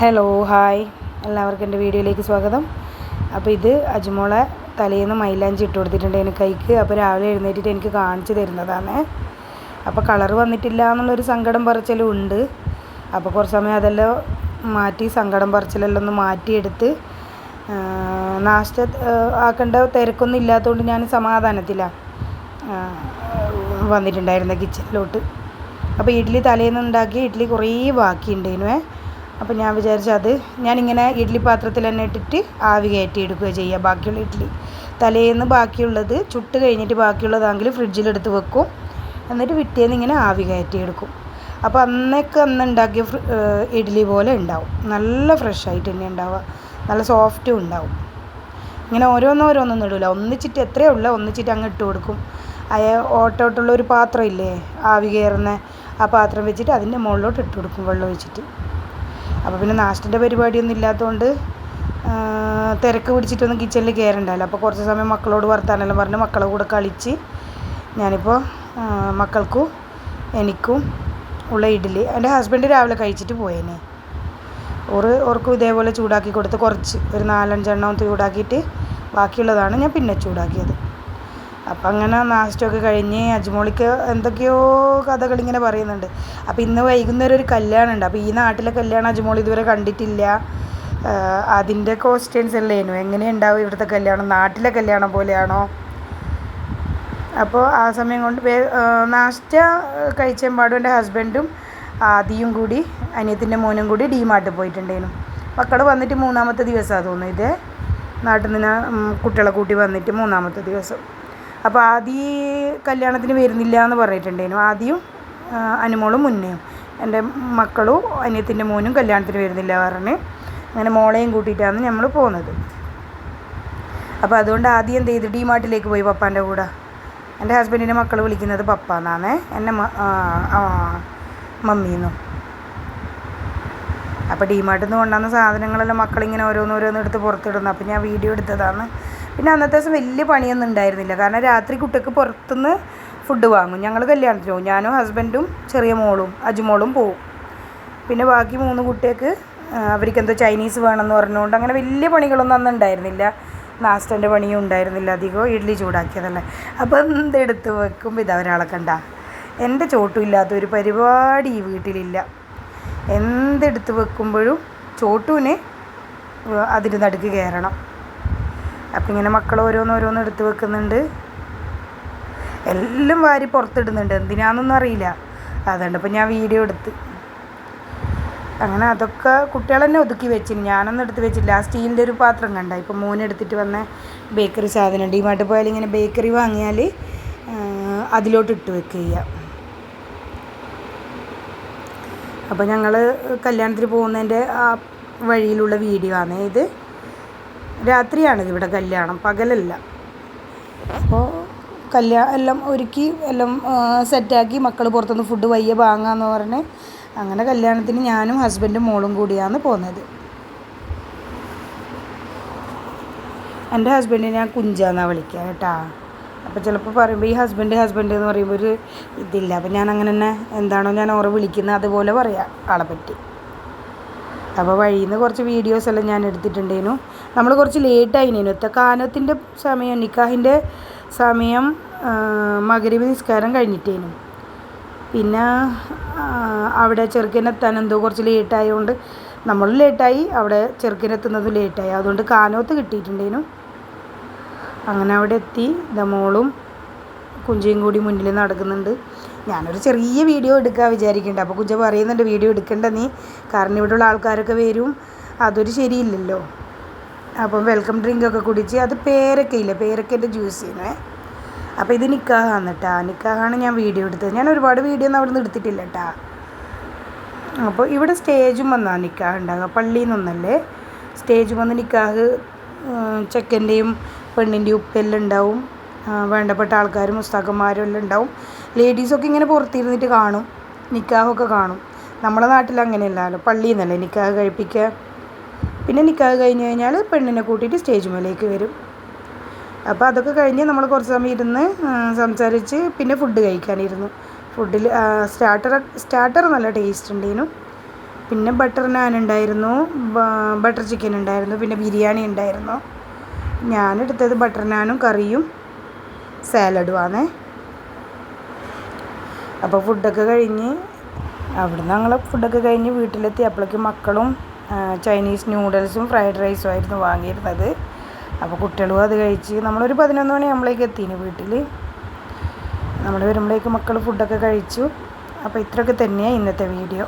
Hello hi, എല്ലാവർക്കും എൻ്റെ വീഡിയോയിലേക്ക് സ്വാഗതം. അപ്പോൾ ഇത് അജുമോളെ തലേന്ന് മൈലാഞ്ചി ഇട്ട് കൊടുത്തിട്ടുണ്ട് എനിക്ക് കൈക്ക്. അപ്പോൾ രാവിലെ എഴുന്നേറ്റിട്ട് എനിക്ക് കാണിച്ചു തരുന്നതാണ്. അപ്പോൾ കളർ വന്നിട്ടില്ല എന്നുള്ളൊരു സങ്കടം പറച്ചിലും ഉണ്ട്. അപ്പോൾ കുറച്ച് സമയം അതെല്ലാം മാറ്റി സങ്കടം പറച്ചിലെല്ലാം ഒന്ന് മാറ്റിയെടുത്ത് നാശ്ത ആക്കേണ്ട തിരക്കൊന്നും ഇല്ലാത്തതുകൊണ്ട് ഞാൻ സമാധാനത്തിലാണ് വന്നിട്ടുണ്ടായിരുന്ന കിച്ചണിലോട്ട്. അപ്പോൾ ഇഡ്ഡലി തലേന്ന് ഉണ്ടാക്കി ഇഡ്ഡലി കുറേ ബാക്കിയുണ്ടായിരുന്നു. അപ്പോൾ ഞാൻ വിചാരിച്ചത് ഞാനിങ്ങനെ ഇഡ്ഡലി പാത്രത്തിൽ തന്നെ ഇട്ടിട്ട് ആവി കയറ്റി എടുക്കുക ചെയ്യുക. ബാക്കിയുള്ള ഇഡ്ഡലി തലേന്ന് ബാക്കിയുള്ളത് ചുട്ട് കഴിഞ്ഞിട്ട് ബാക്കിയുള്ളതാണെങ്കിൽ ഫ്രിഡ്ജിലെടുത്ത് വെക്കും. എന്നിട്ട് പിറ്റേന്ന് ഇങ്ങനെ ആവി കയറ്റി എടുക്കും. അപ്പോൾ അന്ന് ഉണ്ടാക്കിയ ഇഡ്ഡലി പോലെ ഉണ്ടാവും. നല്ല ഫ്രഷായിട്ട് തന്നെ ഉണ്ടാവുക, നല്ല സോഫ്റ്റും ഉണ്ടാവും. ഇങ്ങനെ ഓരോന്നോരോന്നും ഇടില്ല, ഒന്നിച്ചിട്ട് എത്രയേ ഉള്ളൂ ഒന്നിച്ചിട്ട് അങ്ങ് ഇട്ട് കൊടുക്കും. ഓട്ടോട്ടുള്ള ഒരു പാത്രം ഇല്ലേ ആവി കയറുന്ന, ആ പാത്രം വെച്ചിട്ട് അതിൻ്റെ മുകളിലോട്ട് ഇട്ട് കൊടുക്കും വെള്ളം ഒഴിച്ചിട്ട്. അപ്പോൾ പിന്നെ നാശ്തൻ്റെ പരിപാടിയൊന്നും ഇല്ലാത്തതുകൊണ്ട് തിരക്ക് പിടിച്ചിട്ടൊന്നും കിച്ചണിൽ കയറണ്ടല്ലോ. അപ്പോൾ കുറച്ച് സമയം മക്കളോട് വർത്താനെല്ലാം പറഞ്ഞ് മക്കളെ കൂടെ കളിച്ച് ഞാനിപ്പോൾ മക്കൾക്കും എനിക്കും ഉള്ള ഇഡ്ഡലി എൻ്റെ ഹസ്ബൻഡ് രാവിലെ കഴിച്ചിട്ട് പോയേനെ. ഓർക്കും ഇതേപോലെ ചൂടാക്കി കൊടുത്ത് കുറച്ച് ഒരു 4-5 എണ്ണം ചൂടാക്കിയിട്ട് ബാക്കിയുള്ളതാണ് ഞാൻ പിന്നെ ചൂടാക്കിയത്. അപ്പം അങ്ങനെ നാശ്തയൊക്കെ കഴിഞ്ഞ് അജുമോളിക്ക് എന്തൊക്കെയോ കഥകളിങ്ങനെ പറയുന്നുണ്ട്. അപ്പോൾ ഇന്ന് വൈകുന്നേരം ഒരു കല്യാണം ഉണ്ട്. അപ്പോൾ ഈ നാട്ടിലെ കല്യാണം അജുമോൾ ഇതുവരെ കണ്ടിട്ടില്ല. അതിൻ്റെ ക്വസ്റ്റ്യൻസ് അല്ലേനു, എങ്ങനെയുണ്ടാവും ഇവിടുത്തെ കല്യാണം, നാട്ടിലെ കല്യാണം പോലെയാണോ? അപ്പോൾ ആ സമയം കൊണ്ട് നാശ്ത കഴിച്ചപാടും എൻ്റെ ഹസ്ബൻഡും ആദിയും കൂടി അനിയത്തിൻ്റെ മോനും കൂടി ഡിമാർട്ടിൽ പോയിട്ടുണ്ടായിരുന്നു. മക്കൾ വന്നിട്ട് 3-ാമത്തെ ദിവസമാണ് തോന്നുന്നു, ഇത് നാട്ടിൽ നിന്ന് കുട്ടികളെ കൂട്ടി വന്നിട്ട് 3-ാമത്തെ ദിവസം. അപ്പോൾ ആദ്യം കല്യാണത്തിന് വരുന്നില്ല എന്ന് പറഞ്ഞിട്ടുണ്ടായിരുന്നു. ആദ്യം അനുമോളും മുന്നേയും എൻ്റെ മക്കളും അനിയത്തിൻ്റെ മോനും കല്യാണത്തിന് വരുന്നില്ല പറഞ്ഞ് അങ്ങനെ മോളെയും കൂട്ടിയിട്ടാണ് നമ്മൾ പോകുന്നത്. അപ്പോൾ അതുകൊണ്ട് ആദ്യം എന്ത് ചെയ്ത് ഡിമാർട്ടിലേക്ക് പോയി പപ്പാൻ്റെ കൂടെ. എൻ്റെ ഹസ്ബൻഡിൻ്റെ മക്കൾ വിളിക്കുന്നത് പപ്പ എന്നാണ്, എന്നെ മമ്മീന്നും. അപ്പോൾ ഡിമാർട്ടിൽ നിന്ന് കൊണ്ടുവന്ന സാധനങ്ങളെല്ലാം മക്കളിങ്ങനെ ഓരോന്നോരോന്ന് എടുത്ത് പുറത്തിടുന്നു. അപ്പോൾ ഞാൻ വീഡിയോ എടുത്തതാണ്. പിന്നെ അന്നത്തെ ദിവസം വലിയ പണിയൊന്നും ഉണ്ടായിരുന്നില്ല, കാരണം രാത്രി കുട്ടിക്ക് പുറത്തുനിന്ന് ഫുഡ് വാങ്ങും. ഞങ്ങൾ കല്യാണത്തിന് പോകും, ഞാനും ഹസ്ബൻഡും ചെറിയ മോളും അജുമോളും പോവും. പിന്നെ ബാക്കി 3 കുട്ടികൾക്ക് അവർക്ക് എന്തോ ചൈനീസ് വേണമെന്ന് പറഞ്ഞുകൊണ്ട് അങ്ങനെ വലിയ പണികളൊന്നും അന്ന് ഉണ്ടായിരുന്നില്ല. നാശ്തൻ്റെ പണിയും ഉണ്ടായിരുന്നില്ല അധികം, ഇഡ്ഡലി ചൂടാക്കിയതല്ലേ. അപ്പോൾ എന്തെടുത്ത് വെക്കുമ്പോൾ ഇതാ ഒരാളെ കണ്ട. എൻ്റെ ചോട്ടും ഇല്ലാത്തൊരു പരിപാടി ഈ വീട്ടിലില്ല. എന്തെടുത്ത് വെക്കുമ്പോഴും ചോട്ടുവിന് അതിന് നടുക്ക് കയറണം. അപ്പം ഇങ്ങനെ മക്കൾ ഓരോന്നോരോന്ന് എടുത്ത് വെക്കുന്നുണ്ട്, എല്ലാം വാരി പുറത്തിടുന്നുണ്ട്, എന്തിനാണെന്നൊന്നും അറിയില്ല. അതുകൊണ്ട് ഇപ്പം ഞാൻ വീഡിയോ എടുത്ത് അങ്ങനെ അതൊക്കെ കുട്ടികൾ തന്നെ ഒതുക്കി വെച്ചിന്, ഞാനൊന്നും എടുത്ത് വെച്ചില്ല. ആ സ്റ്റീലിൻ്റെ ഒരു പാത്രം കണ്ട, ഇപ്പം മോനെടുത്തിട്ട് വന്ന ബേക്കറി സാധനം ഡിമാർട്ടിൽ പോയാൽ ഇങ്ങനെ ബേക്കറി വാങ്ങിയാൽ അതിലോട്ട് ഇട്ട് വെക്കുക. അപ്പോൾ ഞങ്ങൾ കല്യാണത്തിന് പോകുന്നതിൻ്റെ ആ വഴിയിലുള്ള വീഡിയോ ആണ് ഇത്. രാത്രിയാണിത് ഇവിടെ കല്യാണം, പകലല്ല. അപ്പോൾ എല്ലാം ഒരുക്കി എല്ലാം സെറ്റാക്കി മക്കൾ പുറത്തുനിന്ന് ഫുഡ് വയ്യ വാങ്ങാമെന്ന് പറഞ്ഞ് അങ്ങനെ കല്യാണത്തിന് ഞാനും ഹസ്ബൻഡും മോളും കൂടിയാണ് പോകുന്നത്. എൻ്റെ ഹസ്ബൻഡിനെ ഞാൻ കുഞ്ചാന്നാണ് വിളിക്കുക കേട്ടോ. അപ്പോൾ ചിലപ്പോൾ പറയുമ്പോൾ ഈ ഹസ്ബൻഡ് എന്ന് പറയുമ്പോൾ ഒരു ഇതില്ല. അപ്പോൾ ഞാൻ അങ്ങനെ തന്നെ എന്താണോ ഞാൻ ഓറെ വിളിക്കുന്നത് അതുപോലെ പറയാം ആളെ പറ്റി. അപ്പോൾ വഴിയിൽ നിന്ന് കുറച്ച് വീഡിയോസ് എല്ലാം ഞാൻ എടുത്തിട്ടുണ്ടേനു. നമ്മൾ കുറച്ച് ലേറ്റായിനേനു കാനത്തിൻ്റെ സമയം, നിക്കാഹിൻ്റെ സമയം മഗ്‌രിബ് നിസ്കാരം കഴിഞ്ഞിട്ടേനു. പിന്നെ അവിടെ ചെറുക്കനെത്താൻ എന്തോ കുറച്ച് ലേറ്റായതുകൊണ്ട് നമ്മൾ ലേറ്റായി, അവിടെ ചെറുക്കനെത്തുന്നത് ലേറ്റായി. അതുകൊണ്ട് കാനോത്ത് കിട്ടിയിട്ടുണ്ടേനു. അങ്ങനെ അവിടെ എത്തി. മോളും കുഞ്ചയും കൂടി മുന്നിൽ നടക്കുന്നുണ്ട്. ഞാനൊരു ചെറിയ വീഡിയോ എടുക്കാൻ വിചാരിക്കുന്നുണ്ട്. അപ്പോൾ കുഞ്ച പറയുന്നുണ്ട് വീഡിയോ എടുക്കണ്ട നീ, കാരണം ഇവിടെയുള്ള ആൾക്കാരൊക്കെ വരും, അതൊരു ശരിയില്ലല്ലോ. അപ്പം വെൽക്കം ഡ്രിങ്കൊക്കെ കുടിച്ച്, അത് പേരക്കയില്ല, പേരക്കേൻ്റെ ജ്യൂസ് ചെയ്യുന്നേ. അപ്പോൾ ഇത് നിക്കാഹാണ് കേട്ടോ, നിക്കാഹാണ് ഞാൻ വീഡിയോ എടുത്തത്. ഞാൻ ഒരുപാട് വീഡിയോ ഒന്നും അവിടെ നിന്ന് എടുത്തിട്ടില്ല കേട്ടോ. അപ്പോൾ ഇവിടെ സ്റ്റേജും വന്നാണ് നിക്കാഹ് ഉണ്ടാകുക, പള്ളിയിൽ നിന്നല്ലേ. സ്റ്റേജും വന്ന് നിക്കാഹ് ചെക്കൻ്റെയും പെണ്ണിൻ്റെയും ഉപ്പെല്ലാം ഉണ്ടാവും, വേണ്ടപ്പെട്ട ആൾക്കാരും മുസ്താക്കന്മാരും എല്ലാം ഉണ്ടാവും. ലേഡീസൊക്കെ ഇങ്ങനെ പുറത്തിരുന്നിട്ട് കാണും, നിക്കാഹൊക്കെ കാണും. നമ്മുടെ നാട്ടിൽ അങ്ങനെയല്ലല്ലോ, പള്ളിയിൽ നിന്നല്ലേ നിക്കാഹ് കഴിപ്പിക്കുക. പിന്നെ നിക്കാഹ് കഴിഞ്ഞ് കഴിഞ്ഞാൽ പെണ്ണിനെ കൂട്ടിയിട്ട് സ്റ്റേജ് മേലേക്ക് വരും. അപ്പോൾ അതൊക്കെ കഴിഞ്ഞ് നമ്മൾ കുറച്ച് സമയം ഇരുന്ന് സംസാരിച്ച് പിന്നെ ഫുഡ് കഴിക്കാനിരുന്നു. ഫുഡിൽ സ്റ്റാർട്ടർ നല്ല ടേസ്റ്റ് ഉണ്ടായിരുന്നു. പിന്നെ ബട്ടർ നാൻ ഉണ്ടായിരുന്നു, ബട്ടർ ചിക്കൻ ഉണ്ടായിരുന്നു, പിന്നെ ബിരിയാണി ഉണ്ടായിരുന്നു. ഞാനെടുത്തത് ബട്ടർ നാനും കറിയും സാലഡുമാണ്. അപ്പോൾ ഫുഡൊക്കെ കഴിഞ്ഞ് ഞങ്ങൾ ഫുഡൊക്കെ കഴിഞ്ഞ് വീട്ടിലെത്തി. അപ്പോഴേക്കും മക്കളും ചൈനീസ് നൂഡിൽസും ഫ്രൈഡ് റൈസും ആയിരുന്നു വാങ്ങിയിരുന്നത്. അപ്പോൾ കുട്ടികളും അത് കഴിച്ച് നമ്മളൊരു 11 മണിയാകുമ്പോഴേക്ക് എത്തിന് വീട്ടിൽ. നമ്മൾ വരുമ്പോഴേക്ക് മക്കൾ ഫുഡൊക്കെ കഴിച്ചു. അപ്പോൾ ഇത്രയൊക്കെ തന്നെയാണ് ഇന്നത്തെ വീഡിയോ.